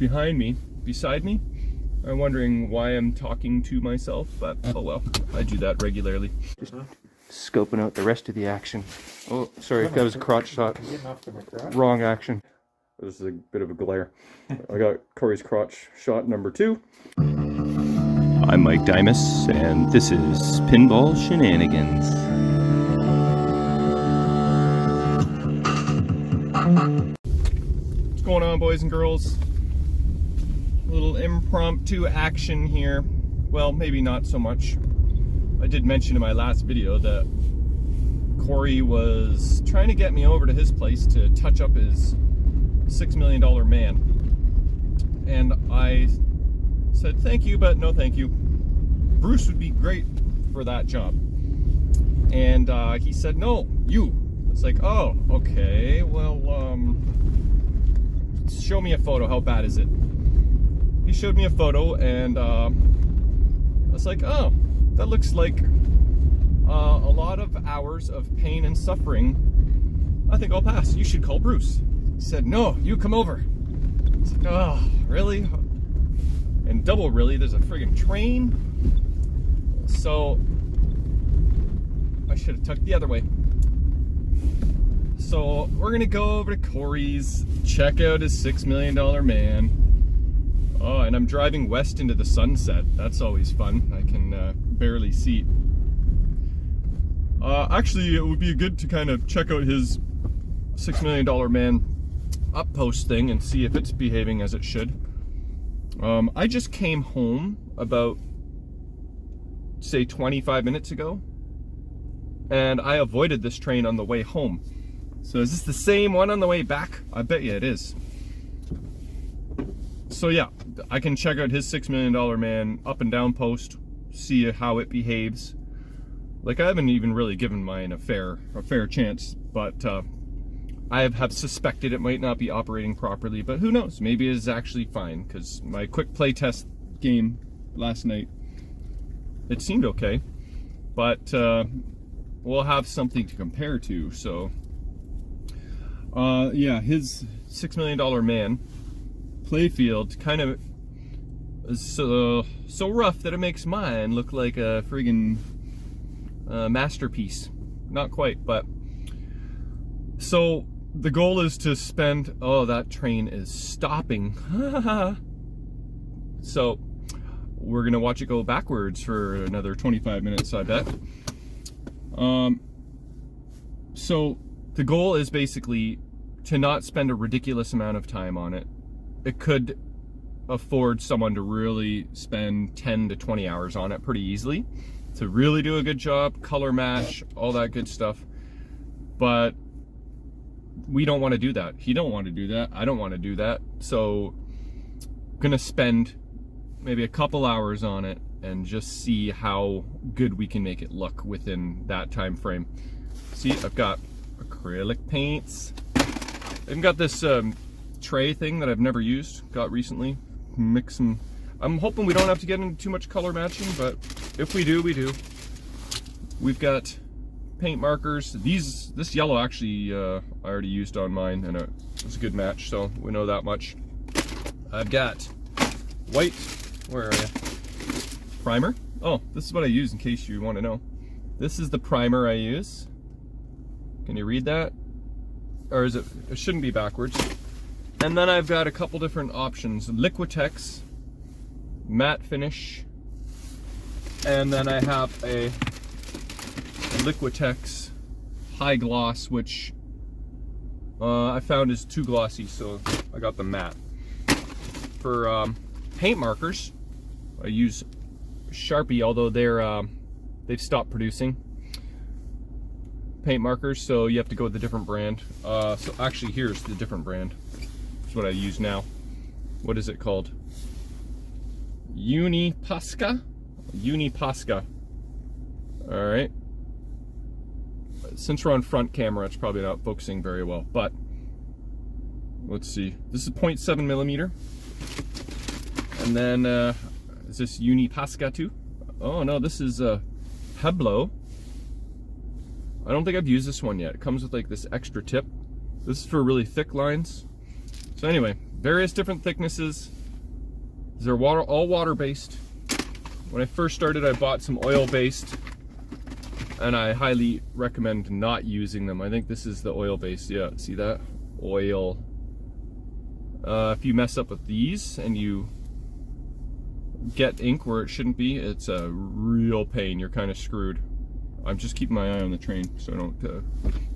behind me, beside me, are wondering why I'm talking to myself, but oh well, I do that regularly. Just scoping out the rest of the action. Oh, sorry, that was a crotch shot. Wrong action. This is a bit of a glare. I got Corey's crotch shot number 2. I'm Mike Dimas, and this is Pinball Shenanigans. What's going on, boys and girls? A little impromptu action here. Well, maybe not so much. I did mention in my last video that Corey was trying to get me over to his place to touch up his $6 million man. And I said, thank you, but no thank you. Bruce would be great for that job. And he said, no, you. It's like, oh, okay, well, show me a photo. How bad is it? He showed me a photo, and I was like, oh, that looks like a lot of hours of pain and suffering. I think I'll pass. You should call Bruce. He said, no, you come over. It's like, oh, really? And double really, there's a friggin' train. So I should have tucked the other way. So we're gonna go over to Corey's, check out his $6 million man. Oh, and I'm driving west into the sunset. That's always fun. I can barely see. Actually, it would be good to kind of check out his $6 million man uppost thing and see if it's behaving as it should. I just came home about, say, 25 minutes ago, and I avoided this train on the way home. So is this the same one on the way back? I bet you it is. So yeah, I can check out his $6 million man up and down post, see how it behaves. Like, I haven't even really given mine a fair chance, but I have suspected it might not be operating properly, but who knows? Maybe it is actually fine, because my quick play test game last night, it seemed okay, but we'll have something to compare to. So yeah, his $6 million man playfield kind of is so rough that it makes mine look like a friggin' masterpiece. Not quite, but so the goal is to spend, oh, that train is stopping. So we're gonna watch it go backwards for another 25 minutes, I bet. So the goal is basically to not spend a ridiculous amount of time on it. It could afford someone to really spend 10 to 20 hours on it pretty easily, to really do a good job, color match, all that good stuff. But we don't want to do that. He don't want to do that. I don't want to do that. So I'm gonna spend maybe a couple hours on it and just see how good we can make it look within that time frame. See, I've got acrylic paints. I've got this tray thing that I've never used, got recently. Mix them. I'm hoping we don't have to get into too much color matching, but if we do, we do. We've got paint markers. This yellow actually I already used on mine, and it's a good match, so we know that much. I've got white, where are you? Primer. Oh, this is what I use in case you want to know. This is the primer I use. Can you read that? Or is it shouldn't be backwards. And then I've got a couple different options. Liquitex, matte finish, and then I have a Liquitex high gloss, which I found is too glossy, so I got the matte. For paint markers, I use Sharpie, although they've stopped producing paint markers, so you have to go with a different brand. So actually, here's the different brand. That's what I use now. What is it called? Unipasca? Unipasca. All right. Since we're on front camera, it's probably not focusing very well, but let's see. This is 0.7 millimeter. And then, is this Unipasca too? Oh no, this is Heblo. I don't think I've used this one yet. It comes with like this extra tip. This is for really thick lines. So anyway, various different thicknesses. These are all water-based. When I first started, I bought some oil-based, and I highly recommend not using them. I think this is the oil-based. Yeah, see that? Oil. If you mess up with these and you get ink where it shouldn't be, it's a real pain. You're kind of screwed. I'm just keeping my eye on the train so I don't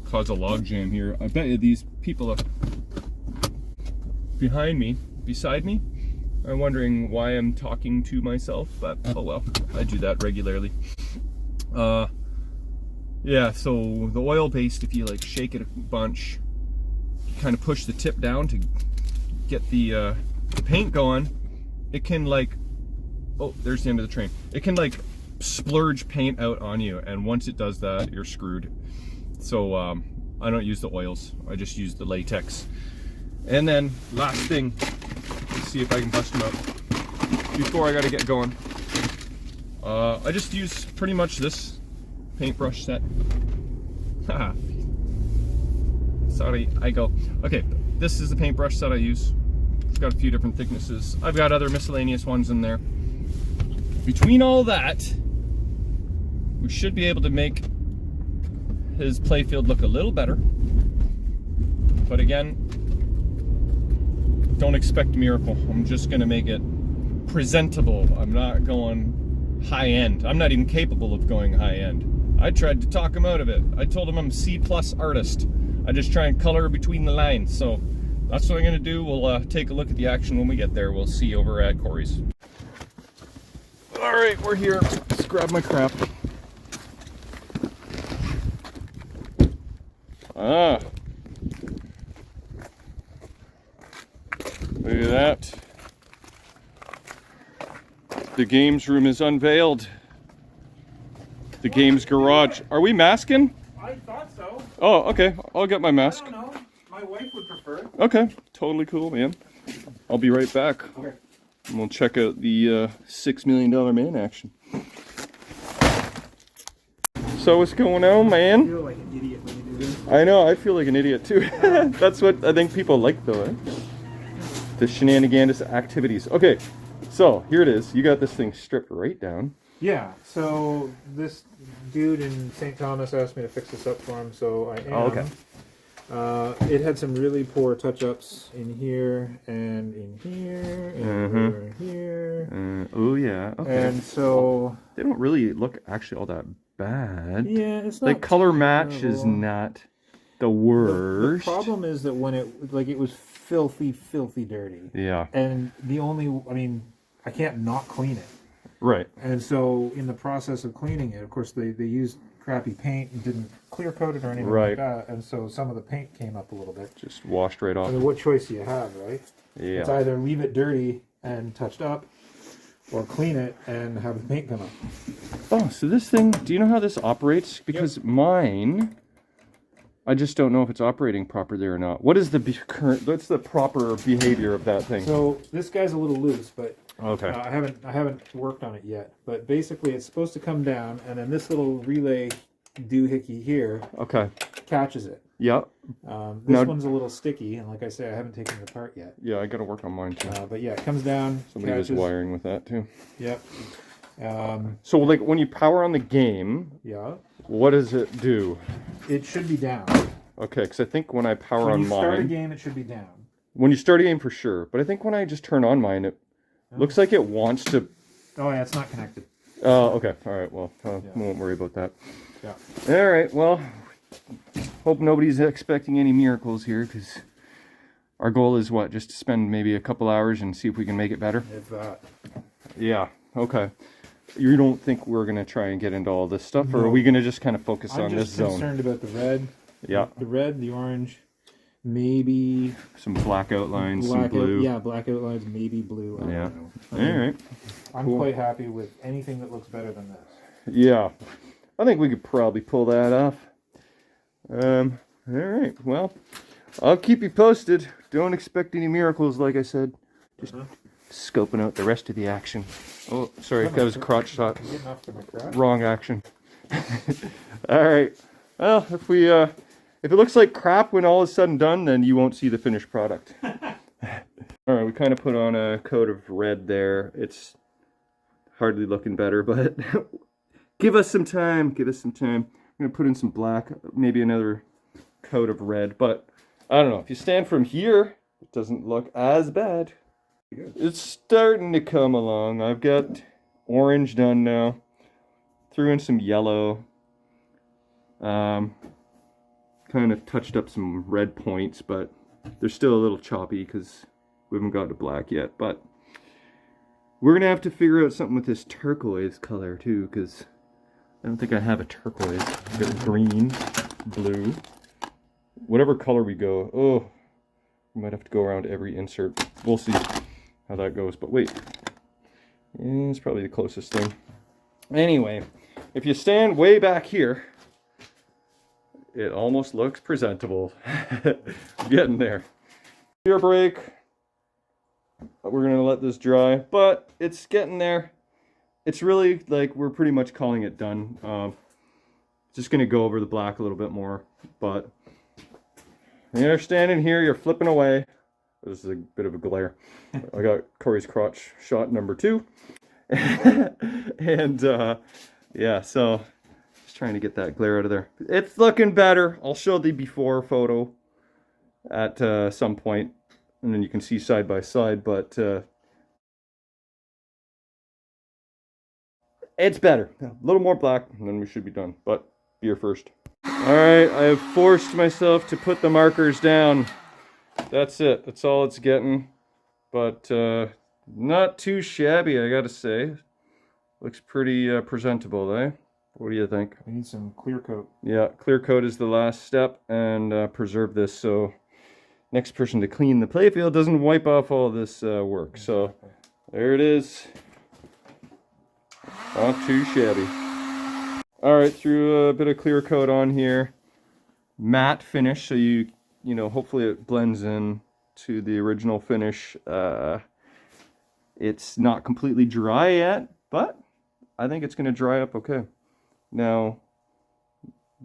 cause a log jam here. I bet you these people are beside me, are wondering why I'm talking to myself, but oh well, I do that regularly. Yeah, so the oil-based, if you like shake it a bunch, you kind of push the tip down to get the paint going, it can like, oh, there's the end of the train. It can like splurge paint out on you, and once it does that, you're screwed. So I don't use the oils, I just use the latex. And then last thing, let's see if I can bust them out before I gotta get going. I just use pretty much this paintbrush set. Haha. Sorry, I go. Okay, this is the paintbrush set I use. It's got a few different thicknesses. I've got other miscellaneous ones in there. Between all that, we should be able to make his playfield look a little better. But again, don't expect a miracle. I'm just gonna make it presentable. I'm not going high end. I'm not even capable of going high end. I tried to talk him out of it. I told him I'm a C+ artist. I just try and color between the lines. So that's what I'm gonna do. We'll take a look at the action when we get there. We'll see over at Corey's. All right, we're here. Let's grab my crap. Ah. Look at that. The games room is unveiled. The games garage. Are we masking? I thought so. Oh, okay. I'll get my mask. I don't know. My wife would prefer it. Okay. Totally cool, man. I'll be right back. Okay. And we'll check out the $6 million man action. So what's going on, man? I feel like an idiot when you do this. I know, I feel like an idiot too. That's what I think people like though, eh? The Shenanigander activities. Okay, so here it is. You got this thing stripped right down. Yeah, so this dude in St. Thomas asked me to fix this up for him, so I am. Oh, okay. It had some really poor touch-ups in here, and in here, and over in here. Oh yeah, okay. And so... They don't really look actually all that bad. Yeah, it's not... Like, color match terrible. is not the worst. The problem is that when it was filthy dirty. Yeah. And the only, I mean, I can't not clean it. Right. And so in the process of cleaning it, of course, they used crappy paint and didn't clear coat it or anything like that. And so some of the paint came up a little bit. Just washed right off. I mean, what choice do you have, right? Yeah. It's either leave it dirty and touched up, or clean it and have the paint come up. Oh, so this thing, do you know how this operates? Because mine, I just don't know if it's operating properly or not. What is the what's the proper behavior of that thing? So this guy's a little loose, but okay. I haven't worked on it yet. But basically, it's supposed to come down, and then this little relay doohickey here catches it. Yep. This one's a little sticky, and like I say, I haven't taken it apart yet. Yeah, I got to work on mine too. But yeah, it comes down. Somebody was wiring with that too. Yep. So like when you power on the game, yeah, what does it do? It should be down. Okay, because I think when I power on mine, when you start a game, it should be down. When you start a game, for sure. But I think when I just turn on mine, it looks like it wants to. Oh yeah, it's not connected. Oh, okay. All right. Well, we won't worry about that. Yeah. All right. Well, hope nobody's expecting any miracles here, because our goal is what? Just to spend maybe a couple hours and see if we can make it better. If that. Yeah. Okay. You don't think we're gonna try and get into all this stuff, or are we gonna just kind of focus on this zone? I'm just concerned about the red. Yeah. The red, the orange, maybe some black outlines, some blue. Yeah, black outlines, maybe blue. I don't know. All right. I'm quite happy with anything that looks better than this. Yeah. I think we could probably pull that off. All right. Well, I'll keep you posted. Don't expect any miracles, like I said. Just scoping out the rest of the action. Oh, sorry, that was a crotch shot. Wrong action. All right. Well, if it looks like crap when all is said and done, then you won't see the finished product. All right, we kind of put on a coat of red there. It's hardly looking better, but give us some time. Give us some time. I'm gonna put in some black, maybe another coat of red, but I don't know. If you stand from here, it doesn't look as bad. It's starting to come along. I've got orange done now. Threw in some yellow. Kind of touched up some red points, but they're still a little choppy because we haven't got to black yet. But we're gonna have to figure out something with this turquoise color too, because I don't think I have a turquoise. I've got green, blue, whatever color we go. Oh, we might have to go around every insert. We'll see how that goes. But wait, it's probably the closest thing. Anyway, if you stand way back here, it almost looks presentable. Getting there. Beer break. We're gonna let this dry, but it's getting there. It's really like we're pretty much calling it done. Just gonna go over the black a little bit more, but when you're standing here, you're flipping away. This is a bit of a glare. I got Corey's crotch shot number 2. And yeah, so just trying to get that glare out of there. It's looking better. I'll show the before photo at some point, and then you can see side by side, but it's better. A little more black, and then we should be done. But beer first. Alright, I have forced myself to put the markers down. That's it. That's all it's getting. But not too shabby, I gotta say. Looks pretty presentable, eh? What do you think? We need some clear coat. Yeah, clear coat is the last step, and preserve this so next person to clean the playfield doesn't wipe off all this work. So there it is. Not too shabby. Alright, threw a bit of clear coat on here. Matte finish, so you know, hopefully it blends in to the original finish. It's not completely dry yet, but I think it's going to dry up okay. Now,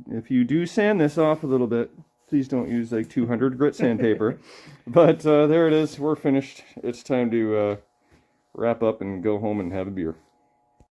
if you do sand this off a little bit, please don't use like 200 grit sandpaper. But there it is, we're finished. It's time to wrap up and go home and have a beer.